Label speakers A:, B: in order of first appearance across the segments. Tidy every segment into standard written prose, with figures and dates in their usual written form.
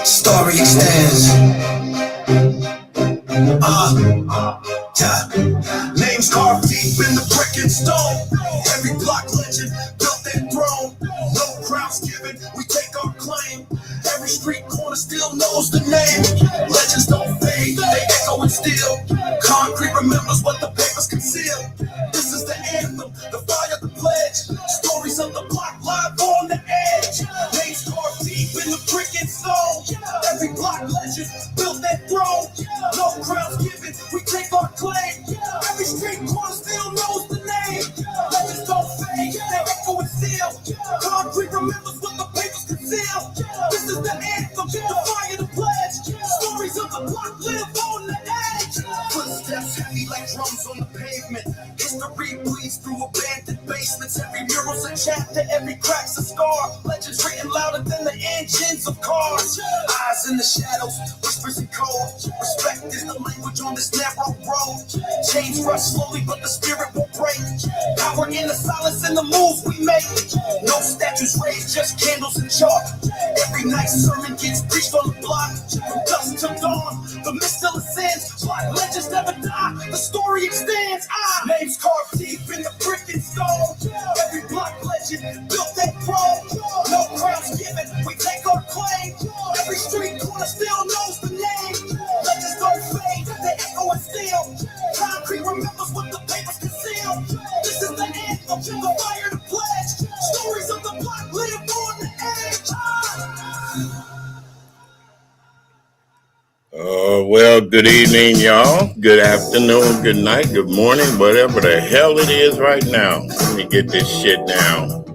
A: Story extends. Yeah. Names carved deep in the brick and stone. Every block legend built their throne. No crowns given, we take our claim. Every street corner still knows the name. Legends don't fade, they echo and still. Concrete remembers what the papers conceal. This is the anthem, the fire, the pledge. Stories of the block live on the edge. Names carved deep in the brick and stone. Every block legend built their throne. No crowns given, we take our claim. Every street corner still knows the name. Legends don't fade, they echo and still. Concrete remembers what the papers conceal. This is the anthem, the fire, the pledge. Stories of the block live on the edge. Footsteps heavy like drums on the pavement. History bleeds through abandoned basements. Every mural's a chapter, every crack's a scar. Legends written louder than the engines of cars. Eyes in the shadows, whispers in cold. Respect is the language on this narrow road. Chains rush slowly, but the spirit will break. Power in the silence and the moves we make. No statues raised, just candles and chalk. Every night sermon gets preached on the block. From dusk to dawn, the mist still ascends. Black legends never die, the story extends. Names carved deep in the brick and stone. Every block legend built that throne. No crowns given, we take our claim. Every street corner still knows the name. Legends don't fade, they echo and still. Concrete remembers what the papers conceal. This is the anthem, the fire, the pledge. Stories of the block live on the edge.
B: Well, good evening, y'all. Good afternoon, good night, good morning, whatever the hell it is right now. Let me get this shit down.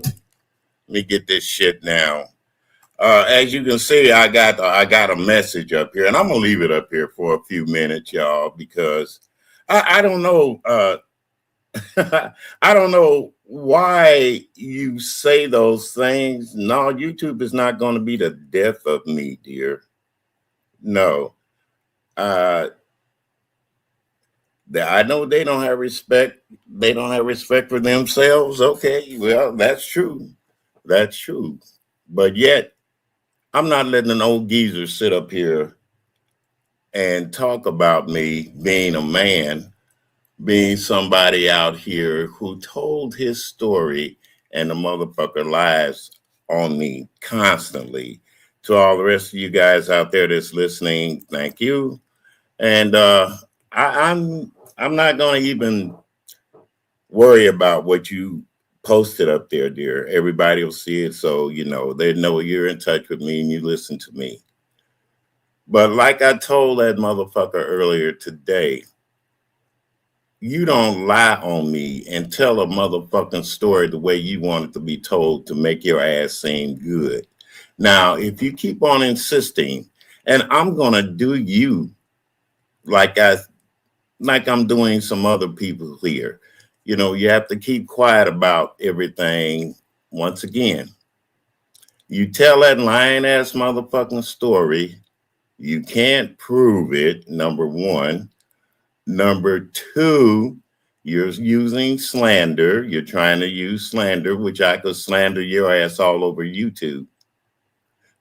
B: As you can see, I got a message up here, and I'm gonna leave it up here for a few minutes, y'all, because I don't know. I don't know why you say those things. No, YouTube is not going to be the death of me, dear. No. I know they don't have respect. They don't have respect for themselves. Okay, well, that's true. That's true. But yet, I'm not letting an old geezer sit up here and talk about me being a man, being somebody out here who told his story and the motherfucker lies on me constantly. To all the rest of you guys out there that's listening, thank you. And I'm not going to even worry about what you posted up there, dear. Everybody will see it, so you know they know you're in touch with me and you listen to me. But like I told that motherfucker earlier today, you don't lie on me and tell a motherfucking story the way you want it to be told to make your ass seem good. Now, if you keep on insisting, and I'm gonna do you like I'm doing some other people here. You know, you have to keep quiet about everything. Once again, you tell that lying ass motherfucking story, you can't prove it, number one. Number two, you're using slander. You're trying to use slander, which I could slander your ass all over YouTube.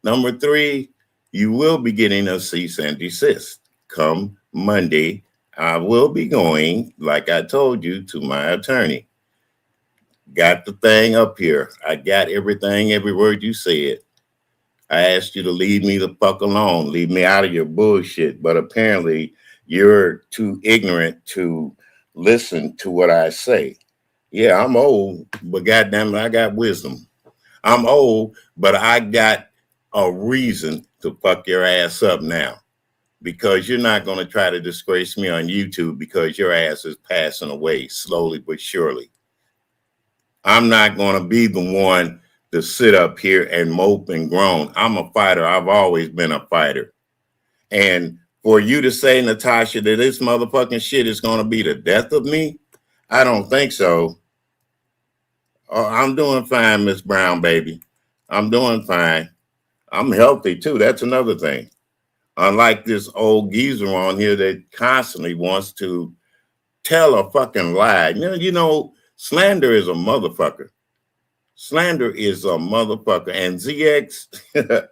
B: Number three, you will be getting a cease and desist come Monday. I will be going, like I told you, to my attorney. Got the thing up here. I got everything, every word you said. I asked you to leave me the fuck alone. Leave me out of your bullshit. But apparently you're too ignorant to listen to what I say. Yeah, I'm old, but goddamn it, I got wisdom. I'm old, but I got a reason to fuck your ass up now. Because you're not going to try to disgrace me on YouTube because your ass is passing away slowly but surely. I'm not going to be the one to sit up here and mope and groan. I'm a fighter. I've always been a fighter. And for you to say, Natasha, that this motherfucking shit is going to be the death of me, I don't think so. I'm doing fine, Miss Brown, baby. I'm doing fine. I'm healthy, too. That's another thing. Unlike this old geezer on here that constantly wants to tell a fucking lie. You know, slander is a motherfucker. Slander is a motherfucker. And ZX,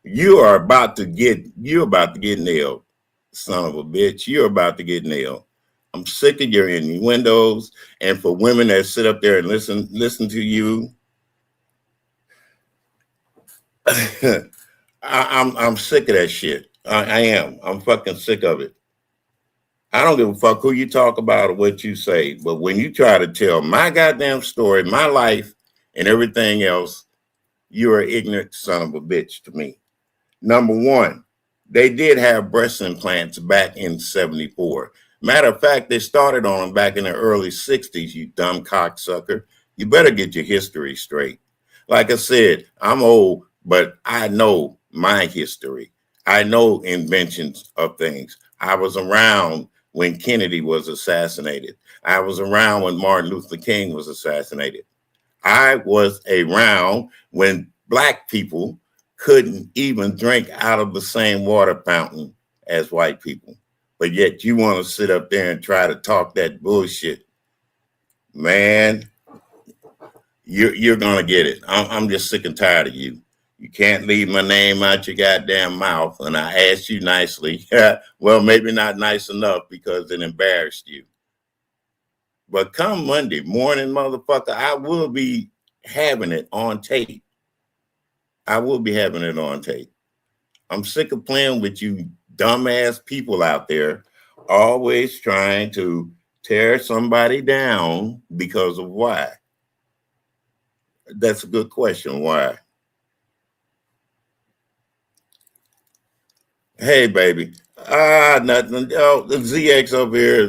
B: you're about to get nailed, son of a bitch. You're about to get nailed. I'm sick of your innuendos. And for women that sit up there and listen to you, I'm sick of that shit. I am. I'm fucking sick of it. I don't give a fuck who you talk about or what you say, but when you try to tell my goddamn story, my life, and everything else, you're an ignorant son of a bitch to me. Number one, they did have breast implants back in 74. Matter of fact, they started on them back in the early 60s, you dumb cocksucker. You better get your history straight. Like I said, I'm old, but I know my history. I know inventions of things. I was around when Kennedy was assassinated. I was around when Martin Luther King was assassinated. I was around when black people couldn't even drink out of the same water fountain as white people. But yet you want to sit up there and try to talk that bullshit. Man, you're going to get it. I'm just sick and tired of you. You can't leave my name out your goddamn mouth. And I asked you nicely. Well, maybe not nice enough because it embarrassed you. But come Monday morning, motherfucker, I will be having it on tape. I will be having it on tape. I'm sick of playing with you dumbass people out there, always trying to tear somebody down because of why. That's a good question. Why? Hey, baby. Nothing. Oh, the ZX over here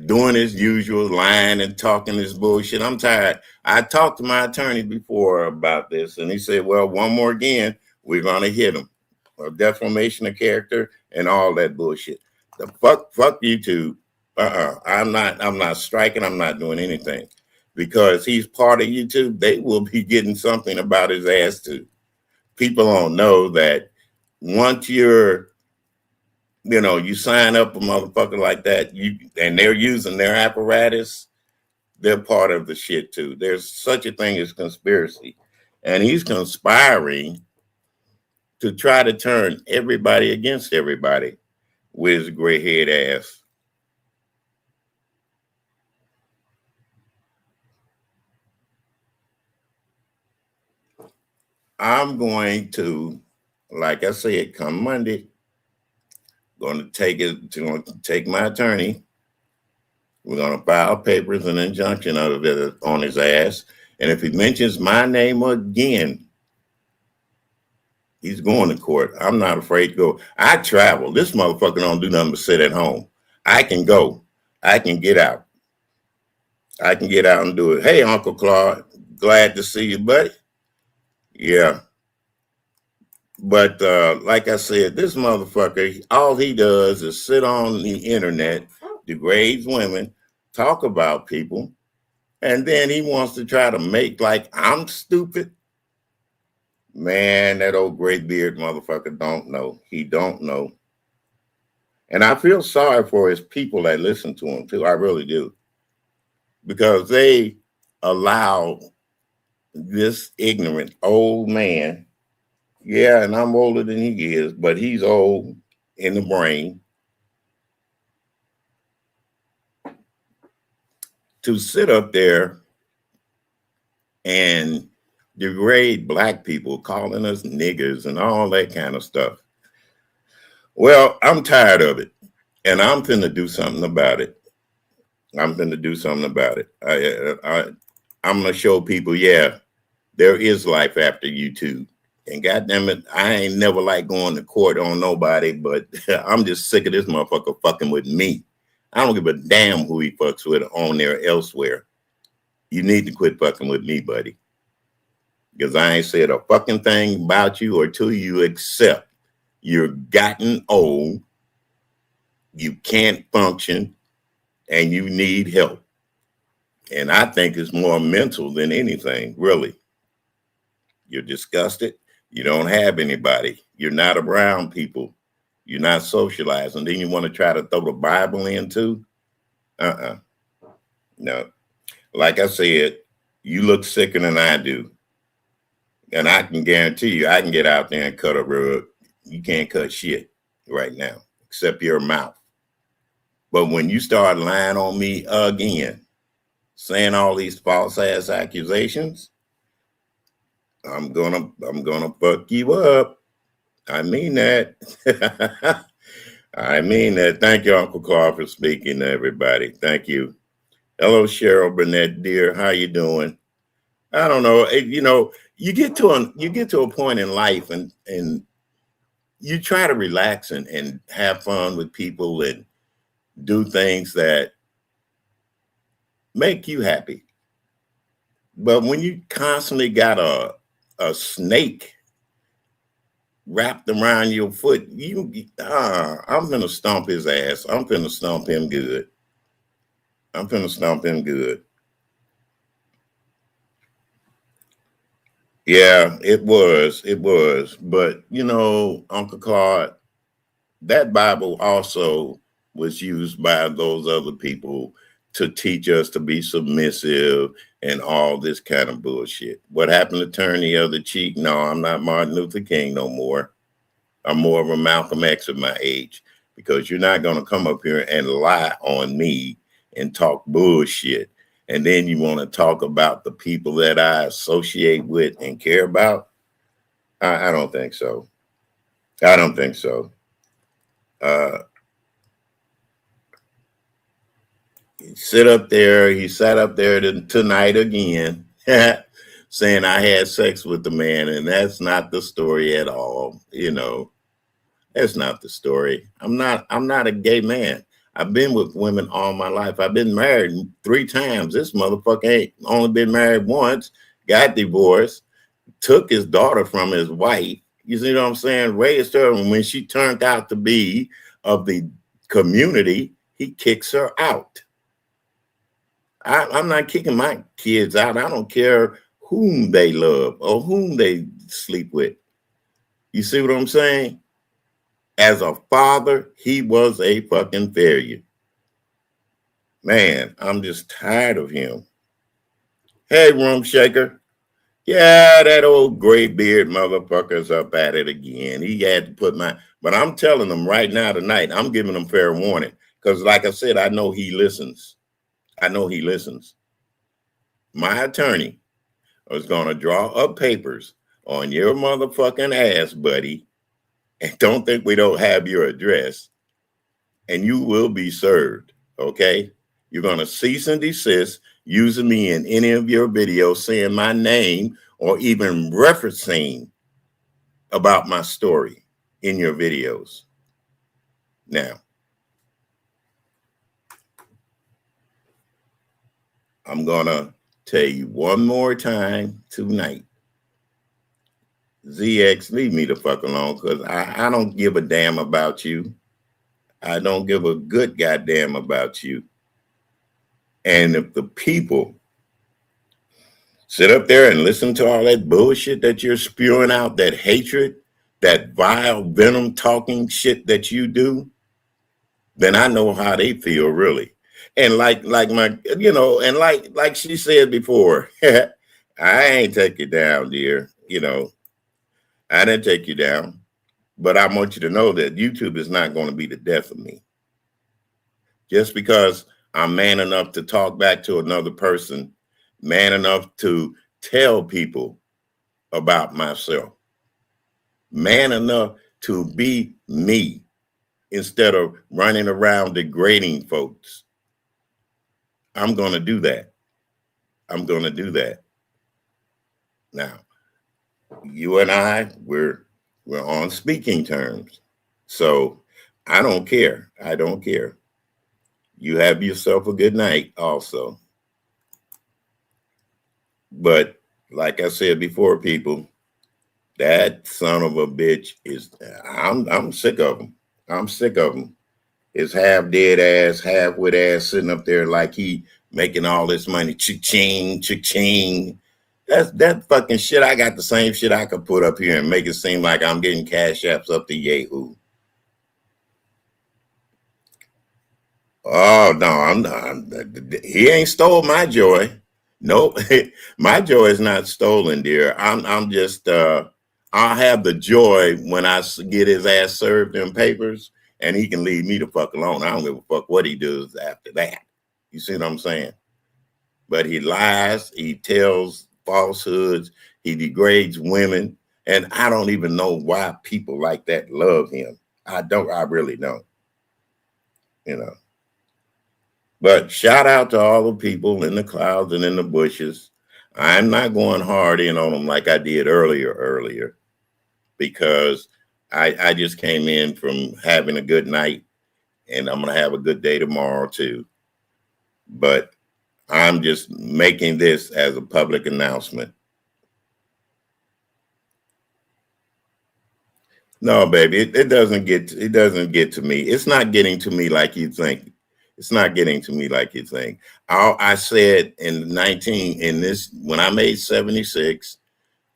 B: doing his usual lying and talking this bullshit. I'm tired. I talked to my attorney before about this, and he said, well, one more again, we're going to hit him. Defamation of character and all that bullshit. The fuck YouTube. I'm not striking. I'm not doing anything because he's part of YouTube. They will be getting something about his ass too. People don't know that once you sign up a motherfucker like that, and they're using their apparatus, they're part of the shit too. There's such a thing as conspiracy, and he's conspiring to try to turn everybody against everybody with his gray head ass. I'm going to, like I said, come Monday, going to take my attorney. We're going to file papers and injunction on his ass. And if he mentions my name again, he's going to court. I'm not afraid to go. I travel. This motherfucker don't do nothing but sit at home. I can go. I can get out. I can get out and do it. Hey, Uncle Claude, glad to see you, buddy. Yeah. But like I said, this motherfucker, all he does is sit on the internet, degrades women, talk about people, and then he wants to try to make like I'm stupid. Man, that old gray beard motherfucker don't know. He don't know. And I feel sorry for his people that listen to him too. I really do. Because they allow this ignorant old man, yeah, and I'm older than he is, but he's old in the brain, to sit up there and degrade black people, calling us niggers and all that kind of stuff. Well, I'm tired of it, and I'm finna do something about it. I'm going to show people, yeah, there is life after YouTube. And goddamn it, I ain't never like going to court on nobody, but I'm just sick of this motherfucker fucking with me. I don't give a damn who he fucks with on there elsewhere. You need to quit fucking with me, buddy. Because I ain't said a fucking thing about you or to you except you're gotten old, you can't function, and you need help. And I think it's more mental than anything, really. You're disgusted. You don't have anybody. You're not around people. You're not socializing. Then you want to try to throw the Bible in too? No. Like I said, you look sicker than I do. And I can guarantee you, I can get out there and cut a rug. You can't cut shit right now, except your mouth. But when you start lying on me again, saying all these false ass accusations, I'm gonna fuck you up. I mean that. I mean that. Thank you, Uncle Carl, for speaking to everybody. Thank you. Hello, Cheryl Burnett, dear. How you doing? I don't know. You get to a point in life, and you try to relax and have fun with people and do things that make you happy. But when you constantly got a snake wrapped around your foot, I'm gonna stomp his ass. I'm gonna stomp him good. I'm gonna stomp him good. Yeah, it was. But Uncle Claude, that Bible also was used by those other people to teach us to be submissive and all this kind of bullshit. What happened to turn the other cheek? No, I'm not Martin Luther King no more. I'm more of a Malcolm X at my age, because you're not going to come up here and lie on me and talk bullshit. And then you want to talk about the people that I associate with and care about. I don't think so. I don't think so. He sat up there tonight again, saying I had sex with the man, and that's not the story at all. That's not the story. I'm not a gay man. I've been with women all my life. I've been married 3 times. This motherfucker ain't only been married once, got divorced, took his daughter from his wife. You see what I'm saying? Raised her, and when she turned out to be of the community, he kicks her out. I'm not kicking my kids out. I don't care whom they love or whom they sleep with. You see what I'm saying? As a father, he was a fucking failure. Man, I'm just tired of him. Hey, Room Shaker. Yeah, that old gray beard motherfucker's up at it again. He had to put but I'm telling him right now tonight, I'm giving him fair warning. Because like I said, I know he listens. My attorney is going to draw up papers on your motherfucking ass, buddy. And don't think we don't have your address. And you will be served, okay? You're going to cease and desist using me in any of your videos, saying my name or even referencing about my story in your videos. Now, I'm going to tell you one more time tonight. ZX, leave me the fuck alone, because I don't give a damn about you. I don't give a good goddamn about you. And if the people sit up there and listen to all that bullshit that you're spewing out, that hatred, that vile venom talking shit that you do, then I know how they feel, really. And like she said before, I ain't take you down, dear. I didn't take you down, but I want you to know that YouTube is not going to be the death of me. Just because I'm man enough to talk back to another person, man enough to tell people about myself, man enough to be me instead of running around degrading folks. I'm going to do that. Now, you and I, we're on speaking terms. So I don't care. You have yourself a good night also. But like I said before, people, that son of a bitch I'm sick of him. His half dead ass, half wit ass sitting up there like he making all this money. Cha-ching, cha-ching. That fucking shit. I got the same shit I could put up here and make it seem like I'm getting cash apps up to Yahoo. Oh no, I'm not. He ain't stole my joy. Nope. My joy is not stolen, dear. I'm just I'll have the joy when get his ass served in papers and he can leave me the fuck alone. I don't give a fuck what he does after that. You see what I'm saying? But he lies, he tells falsehoods, he degrades women, and I don't even know why people like that love him. I really don't, you know. But shout out to all the people in the clouds and in the bushes. I'm not going hard in on them like I did earlier, because I just came in from having a good night and I'm going to have a good day tomorrow too. But I'm just making this as a public announcement. No, baby, it doesn't get to me. It's not getting to me like you think. It's not getting to me like you think. I said when I made 76,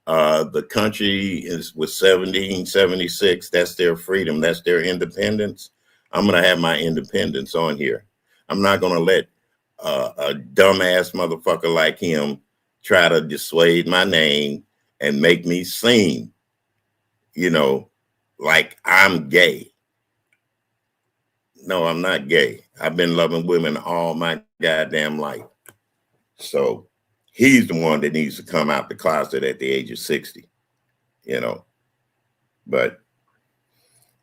B: the country was 1776. That's their freedom. That's their independence. I'm going to have my independence on here. I'm not going to let a dumbass motherfucker like him try to dissuade my name and make me seem, like I'm gay. No, I'm not gay. I've been loving women all my goddamn life. So he's the one that needs to come out the closet at the age of 60, But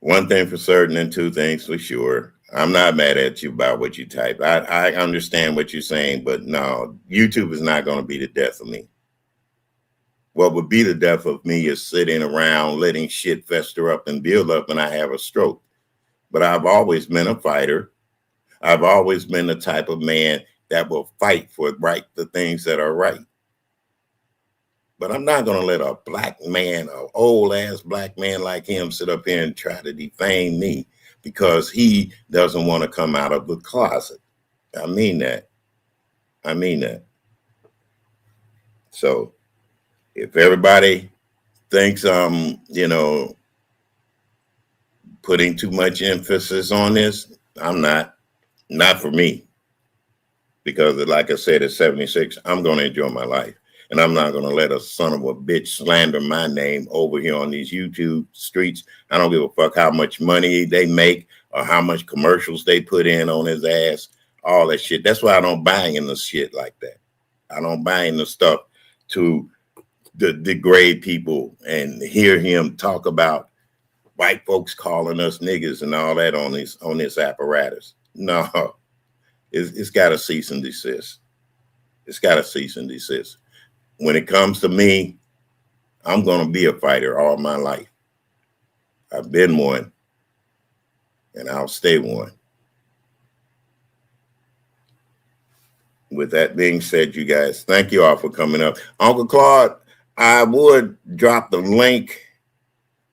B: one thing for certain and two things for sure. I'm not mad at you about what you type. I understand what you're saying, but no, YouTube is not going to be the death of me. What would be the death of me is sitting around letting shit fester up and build up and I have a stroke. But I've always been a fighter. I've always been the type of man that will fight for the things that are right. But I'm not going to let a black man, an old ass black man like him sit up here and try to defame me because he doesn't want to come out of the closet. I mean that. So if everybody thinks I'm, putting too much emphasis on this, I'm not for me. Because like I said, at 76, I'm going to enjoy my life. And I'm not going to let a son of a bitch slander my name over here on these YouTube streets. I don't give a fuck how much money they make or how much commercials they put in on his ass, all that shit. That's why I don't buy in the shit like that. I don't buy in the stuff to degrade people and hear him talk about white folks calling us niggas and all that on this apparatus. No, it's got to cease and desist. It's got to cease and desist. When it comes to me, I'm going to be a fighter all my life. I've been one, and I'll stay one. With that being said, you guys, thank you all for coming up. Uncle Claude, I would drop the link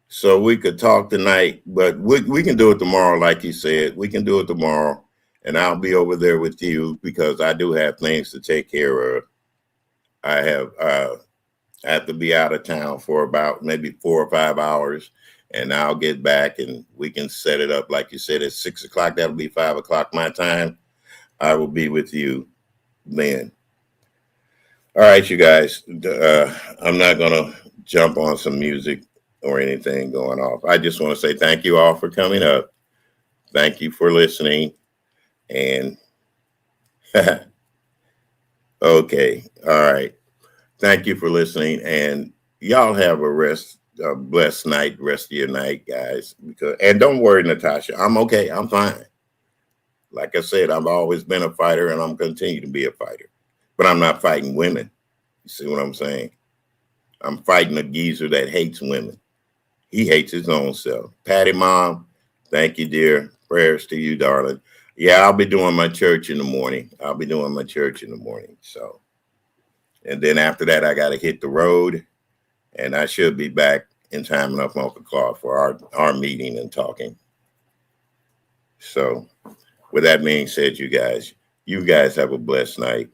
B: so we could talk tonight, but we can do it tomorrow, like you said. We can do it tomorrow, and I'll be over there with you because I do have things to take care of. I have to be out of town for about maybe 4 or 5 hours, and I'll get back and we can set it up like you said at 6 o'clock. That'll be 5 o'clock my time. I will be with you then. All right, you guys. I'm not gonna jump on some music or anything going off. I just want to say thank you all for coming up. Thank you for listening. And okay, all right. Thank you for listening, and y'all have a blessed night, rest of your night, guys. And don't worry, Natasha, I'm okay. I'm fine. Like I said, I've always been a fighter, and I'm continue to be a fighter. But I'm not fighting women. You see what I'm saying? I'm fighting a geezer that hates women. He hates his own self. Patty, Mom, thank you, dear. Prayers to you, darling. Yeah, I'll be doing my church in the morning. So. And then after that, I got to hit the road, and I should be back in time enough, Uncle Claude, for our meeting and talking. So with that being said, you guys have a blessed night.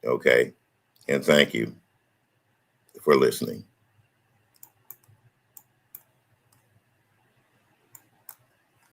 B: Okay. And thank you for listening.